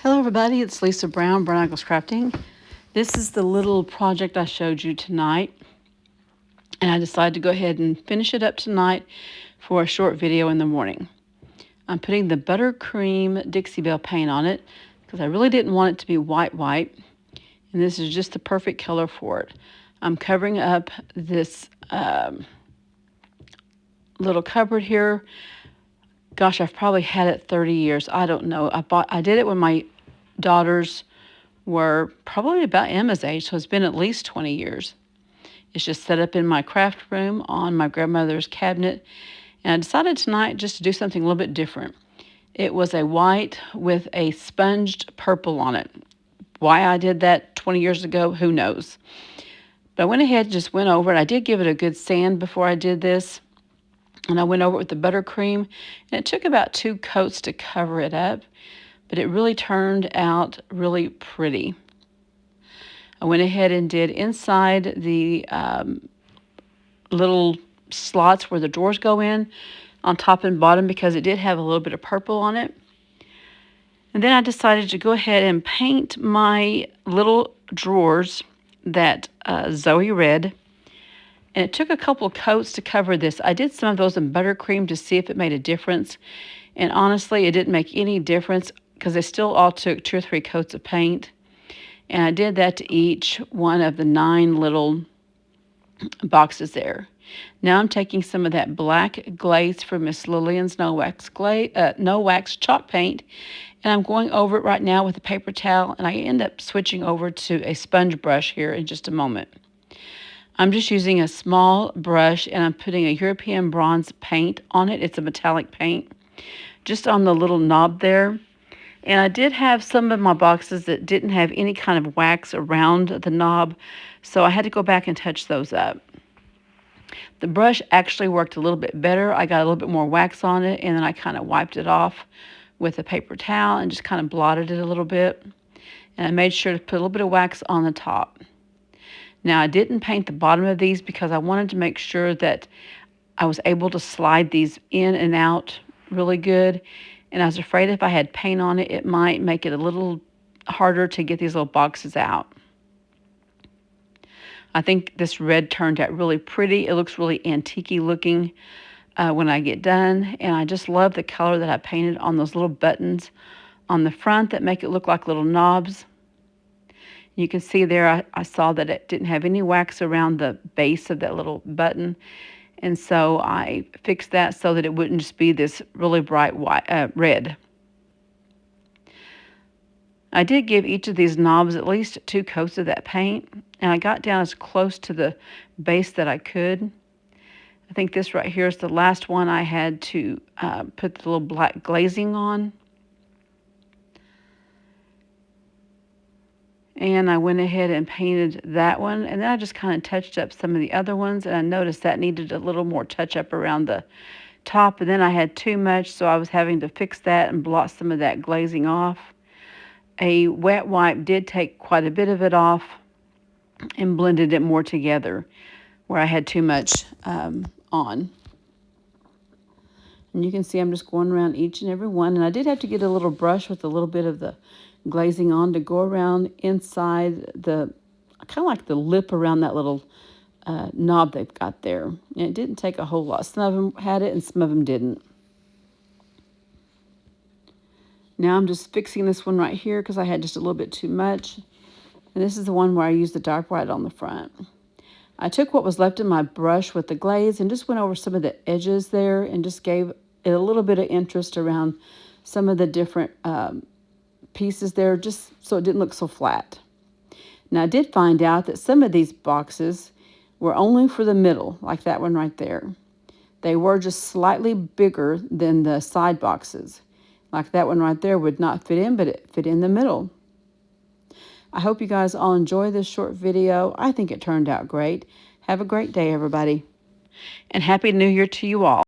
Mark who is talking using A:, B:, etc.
A: Hello everybody, it's Lisa Brown, Brown Eagles Crafting. This is the little project I showed you tonight, and I decided to go ahead and finish it up tonight for a short video in the morning. I'm putting the buttercream Dixie Belle paint on it because I really didn't want it to be white, and this is just the perfect color for it. I'm covering up this little cupboard here. Gosh, I've probably had it 30 years. I don't know. I did it when my daughters were probably about Emma's age, so it's been at least 20 years. It's just set up in my craft room on my grandmother's cabinet, and I decided tonight just to do something a little bit different. It was a white with a sponged purple on it. Why I did that 20 years ago, who knows? But I went ahead and just went over it. I did give it a good sand before I did this, and I went over it with the buttercream, and it took about 2 coats to cover it up, but it really turned out really pretty. I went ahead and did inside the little slots where the drawers go in, on top and bottom, because it did have a little bit of purple on it. And then I decided to go ahead and paint my little drawers that Zoey red. And it took a couple of coats to cover this. I did some of those in buttercream to see if it made a difference. And honestly, it didn't make any difference because they still all took 2 or 3 coats of paint. And I did that to each one of the 9 little boxes there. Now I'm taking some of that black glaze from Miss Lillian's no wax chalk paint, and I'm going over it right now with a paper towel, and I end up switching over to a sponge brush here in just a moment. I'm just using a small brush, and I'm putting a European bronze paint on it. It's a metallic paint, just on the little knob there. And I did have some of my boxes that didn't have any kind of wax around the knob, so I had to go back and touch those up. The brush actually worked a little bit better. I got a little bit more wax on it, and then I kind of wiped it off with a paper towel and just kind of blotted it a little bit. And I made sure to put a little bit of wax on the top. Now, I didn't paint the bottom of these because I wanted to make sure that I was able to slide these in and out really good. And I was afraid if I had paint on it, it might make it a little harder to get these little boxes out. I think this red turned out really pretty. It looks really antique-y looking when I get done. And I just love the color that I painted on those little buttons on the front that make it look like little knobs. You can see there I saw that it didn't have any wax around the base of that little button. And so I fixed that so that it wouldn't just be this really bright red. I did give each of these knobs at least 2 coats of that paint, and I got down as close to the base that I could. I think this right here is the last one I had to put the little black glazing on. And I went ahead and painted that one, and then I just kind of touched up some of the other ones, and I noticed that needed a little more touch up around the top, and then I had too much, so I was having to fix that and blot some of that glazing off. A wet wipe did take quite a bit of it off and blended it more together where I had too much on. And you can see I'm just going around each and every one, and I did have to get a little brush with a little bit of the glazing on to go around inside the, kind of like the lip around that little knob they've got there. And it didn't take a whole lot. Some of them had it and some of them didn't. Now I'm just fixing this one right here because I had just a little bit too much. And this is the one where I used the dark white on the front. I took what was left in my brush with the glaze and just went over some of the edges there and just gave it a little bit of interest around some of the different pieces there, just so it didn't look so flat. Now I did find out that some of these boxes were only for the middle, like that one right there. They were just slightly bigger than the side boxes. Like that one right there would not fit in, but it fit in the middle. I hope you guys all enjoy this short video. I think it turned out great. Have a great day, everybody. And Happy New Year to you all.